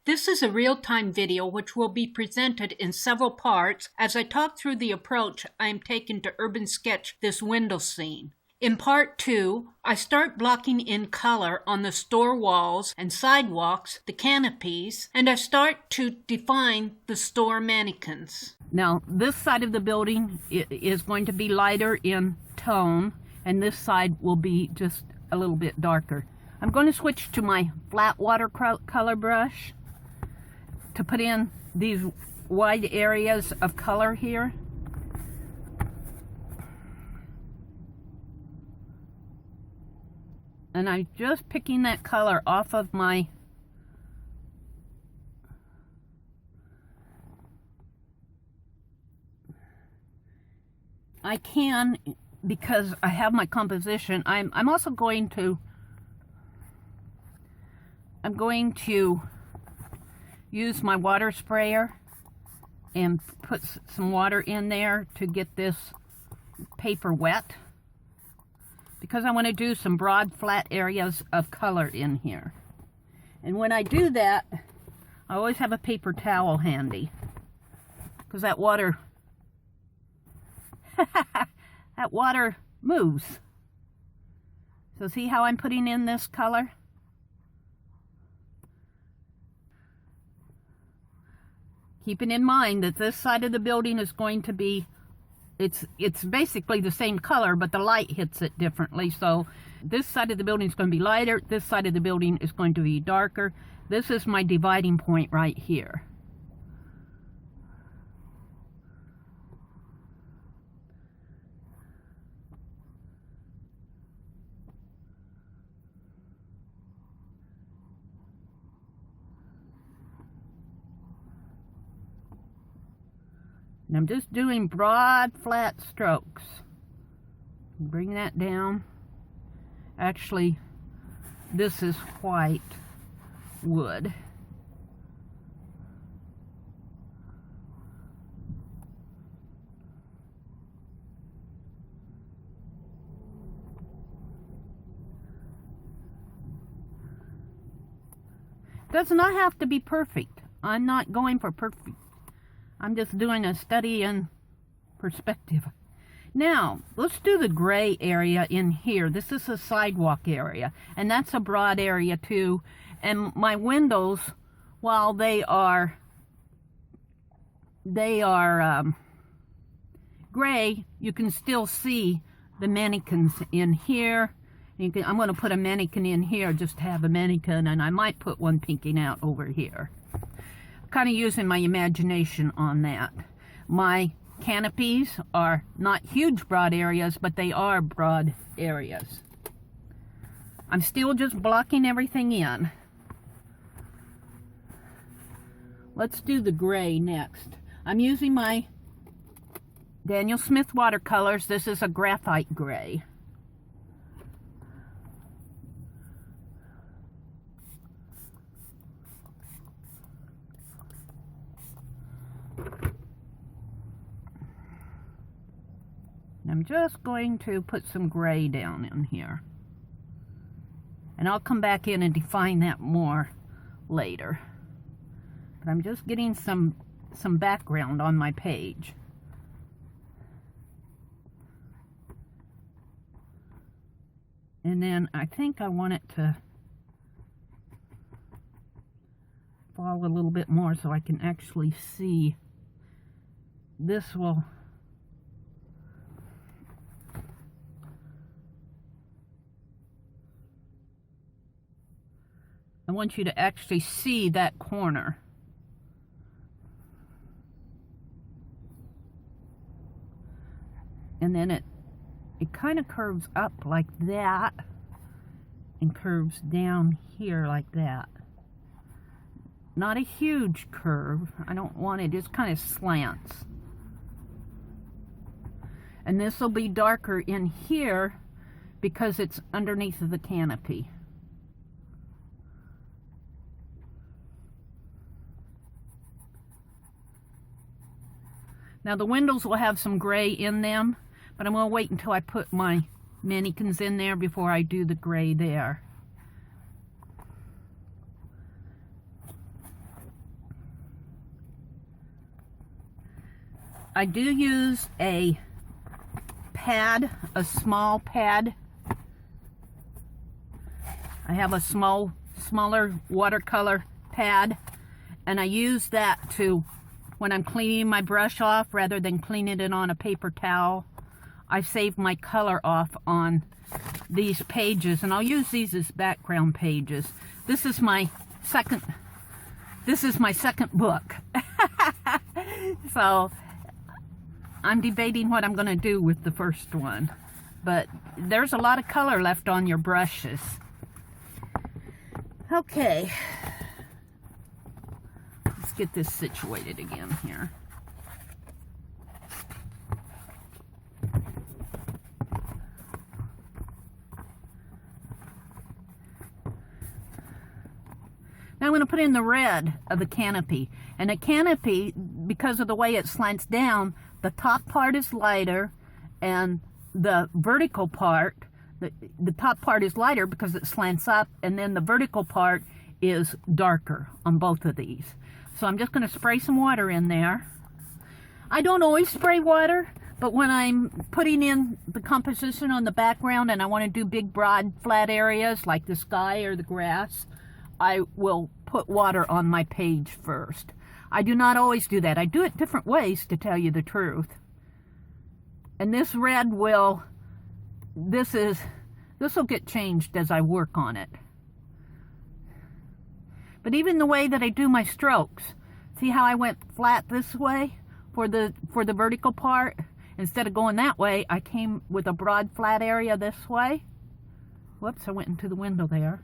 This is a real-time video which will be presented in several parts as I talk through the approach I am taking to urban sketch this window scene. In part 2, I start blocking in color on the store walls and sidewalks, the canopies, and I start to define the store mannequins. Now, this side of the building is going to be lighter in tone, and this side will be just a little bit darker. I'm going to switch to my flat watercolor brush to put in these wide areas of color here. And I'm just picking that color off of my because I have my composition. I'm also going to use my water sprayer and put some water in there to get this paper wet, because I want to do some broad flat areas of color in here. And when I do that, I always have a paper towel handy, because that water that water moves. So see how I'm putting in this color? Keeping in mind that this side of the building is going to be, it's basically the same color, but the light hits it differently. So this side of the building is going to be lighter, this side of the building is going to be darker. This is my dividing point right here. And I'm just doing broad, flat strokes. Bring that down. Actually, this is white wood. Does not have to be perfect. I'm not going for perfect. I'm just doing a study in perspective. Now, let's do the gray area in here. This is a sidewalk area, and that's a broad area too. And my windows, while they are gray, you can still see the mannequins in here. I'm going to put a mannequin in here just to have a mannequin, and I might put one peeking out over here. Kind of using my imagination on that. My canopies are not huge broad areas, but they are broad areas. I'm still just blocking everything in. Let's do the gray next. I'm using my Daniel Smith watercolors. This is a graphite gray. I'm just going to put some gray down in here. And I'll come back in and define that more later. But I'm just getting some background on my page. And then I think I want it to fall a little bit more so I can actually see. This will... I want you to actually see that corner. And then it kind of curves up like that and curves down here like that. Not a huge curve. I don't want it, just kind of slants. And this will be darker in here because it's underneath of the canopy. Now the windows will have some gray in them, but I'm going to wait until I put my mannequins in there before I do the gray there. I do use a pad, a small pad. I have a smaller watercolor pad, and I use that to, when I'm cleaning my brush off, rather than cleaning it on a paper towel, I save my color off on these pages, and I'll use these as background pages. This is my second book. So I'm debating what I'm going to do with the first one, but there's a lot of color left on your brushes. Okay, let's get this situated again here. Now I'm going to put in the red of the canopy. And the canopy, because of the way it slants down, the top part is lighter, and the vertical part, the top part is lighter because it slants up, and then the vertical part is darker on both of these. So I'm just going to spray some water in there. I don't always spray water, but when I'm putting in the composition on the background and I want to do big, broad, flat areas like the sky or the grass, I will put water on my page first. I do not always do that. I do it different ways, to tell you the truth. And this red will, this will get changed as I work on it. But even the way that I do my strokes, see how I went flat this way for the vertical part? Instead of going that way, I came with a broad, flat area this way. Whoops, I went into the window there.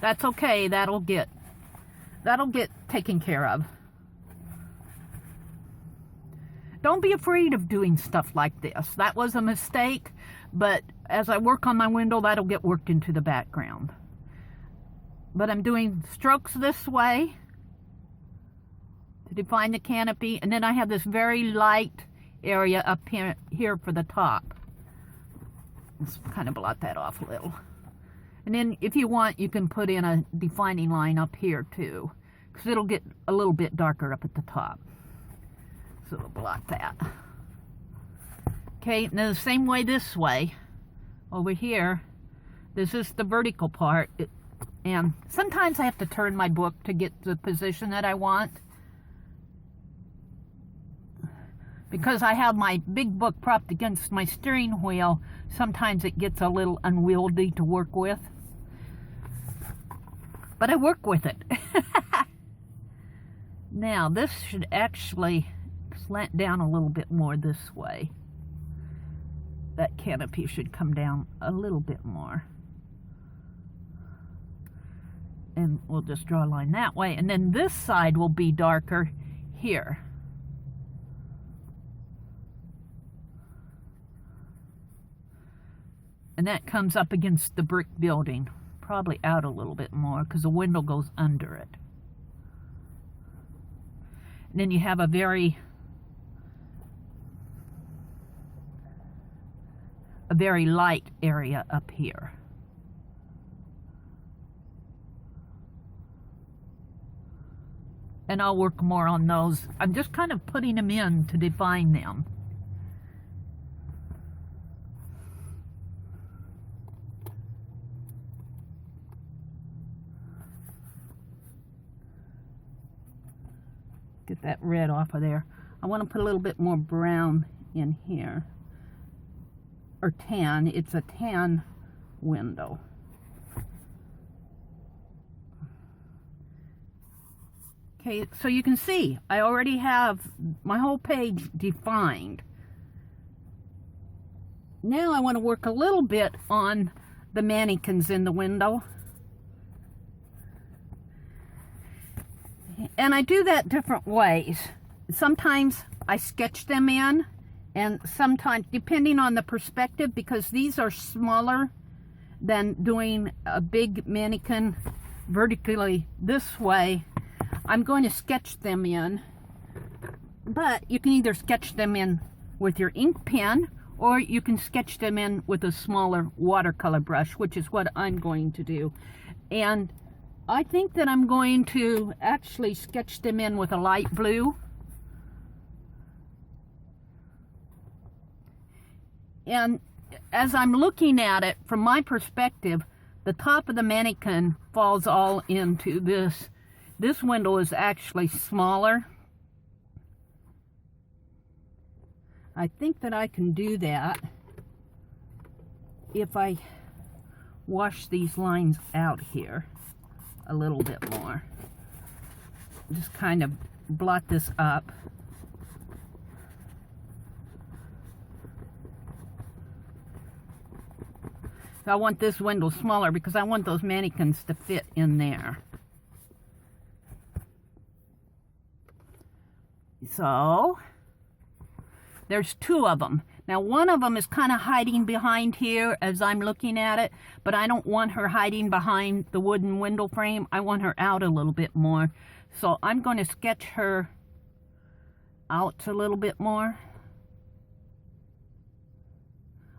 That's okay. That'll get taken care of. Don't be afraid of doing stuff like this. That was a mistake, but as I work on my window, that'll get worked into the background. But I'm doing strokes this way to define the canopy, and then I have this very light area up here for the top. Let's kind of blot that off a little. And then if you want, you can put in a defining line up here too, because it'll get a little bit darker up at the top. So we'll blot that. Okay, now the same way this way, over here, this is the vertical part. And sometimes I have to turn my book to get the position that I want. Because I have my big book propped against my steering wheel, sometimes it gets a little unwieldy to work with. But I work with it. Now, this should actually slant down a little bit more this way. That canopy should come down a little bit more. And we'll just draw a line that way. And then this side will be darker here. And that comes up against the brick building. Probably out a little bit more because the window goes under it. And then you have a very light area up here. And I'll work more on those. I'm just kind of putting them in to define them. Get that red off of there. I want to put a little bit more brown in here. Or tan. It's a tan window. Okay, so you can see I already have my whole page defined. Now I want to work a little bit on the mannequins in the window. And I do that different ways. Sometimes I sketch them in, and sometimes, depending on the perspective, because these are smaller than doing a big mannequin vertically this way, I'm going to sketch them in. But you can either sketch them in with your ink pen, or you can sketch them in with a smaller watercolor brush, which is what I'm going to do. And I think that I'm going to actually sketch them in with a light blue. And as I'm looking at it, from my perspective, the top of the mannequin falls all into this. This window is actually smaller. I think that I can do that if I wash these lines out here a little bit more. Just kind of blot this up. I want this window smaller because I want those mannequins to fit in there. So, there's two of them. Now one of them is kind of hiding behind here as I'm looking at it, but I don't want her hiding behind the wooden window frame. I want her out a little bit more. So I'm going to sketch her out a little bit more.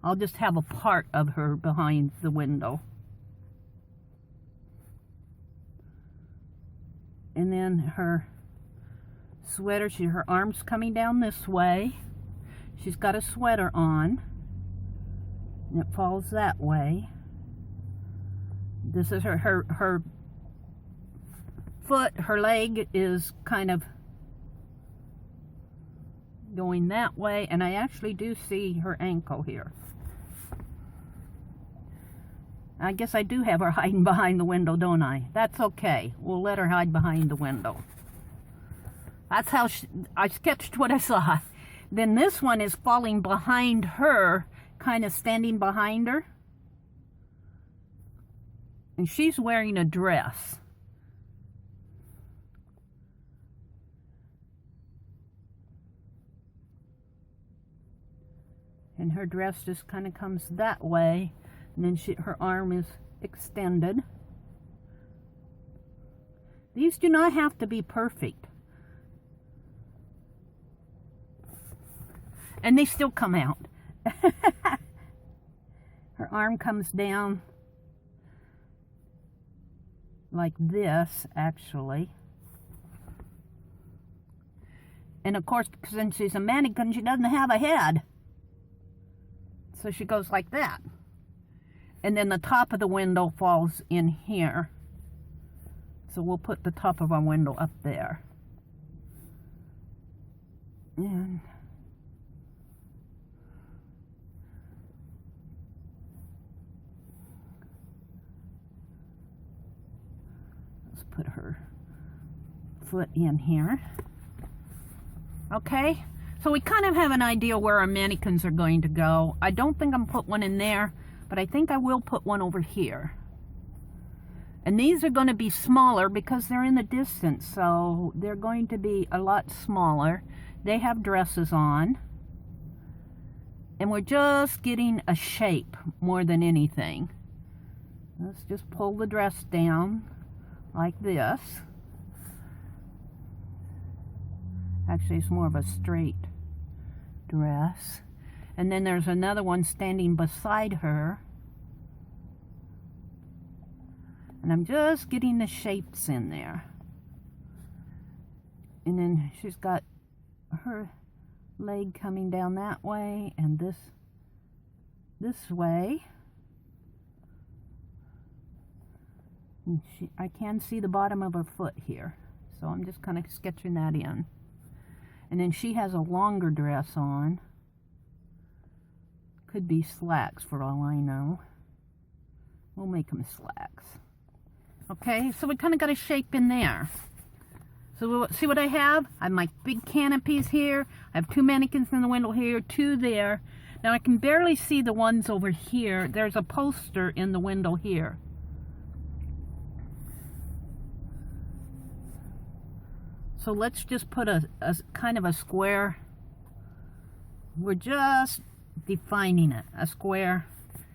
I'll just have a part of her behind the window. And then her sweater, her arm's coming down this way. She's got a sweater on. And it falls that way. This is her foot, her leg is kind of going that way. And I actually do see her ankle here. I guess I do have her hiding behind the window, don't I? That's okay. We'll let her hide behind the window. That's how I sketched what I saw. Then this one is falling behind her, kind of standing behind her. And she's wearing a dress. And her dress just kind of comes that way. And then her arm is extended. These do not have to be perfect. And they still come out. Her arm comes down like this, actually. And of course, since she's a mannequin, she doesn't have a head. So she goes like that. And then the top of the window falls in here. So we'll put the top of our window up there. And let's put her foot in here. Okay, so we kind of have an idea where our mannequins are going to go. I don't think I'm going to put one in there, but I think I will put one over here. And these are going to be smaller because they're in the distance, so they're going to be a lot smaller. They have dresses on. And we're just getting a shape more than anything. Let's just pull the dress down like this. Actually, it's more of a straight dress. And then there's another one standing beside her. And I'm just getting the shapes in there. And then she's got her leg coming down that way and this way. And I can see the bottom of her foot here. So I'm just kind of sketching that in. And then she has a longer dress on. Could be slacks for all I know. We'll make them slacks. Okay, so we kind of got a shape in there. So see what I have? I have my big canopies here. I have two mannequins in the window here, two there. Now I can barely see the ones over here. There's a poster in the window here. So let's just put a kind of a square. We're just defining it, a square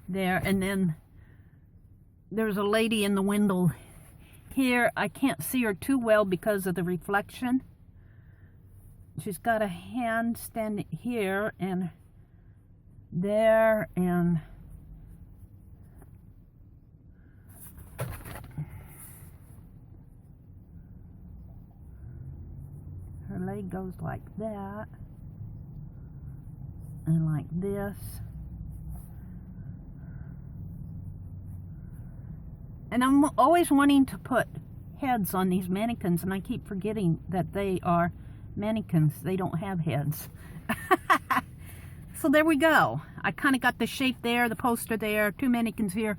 there, and then there's a lady in the window here. I can't see her too well because of the reflection. She's got a hand standing here and there, and goes like that. And like this. And I'm always wanting to put heads on these mannequins, and I keep forgetting that they are mannequins. They don't have heads. So there we go. I kind of got the shape there, the poster there, 2 mannequins here.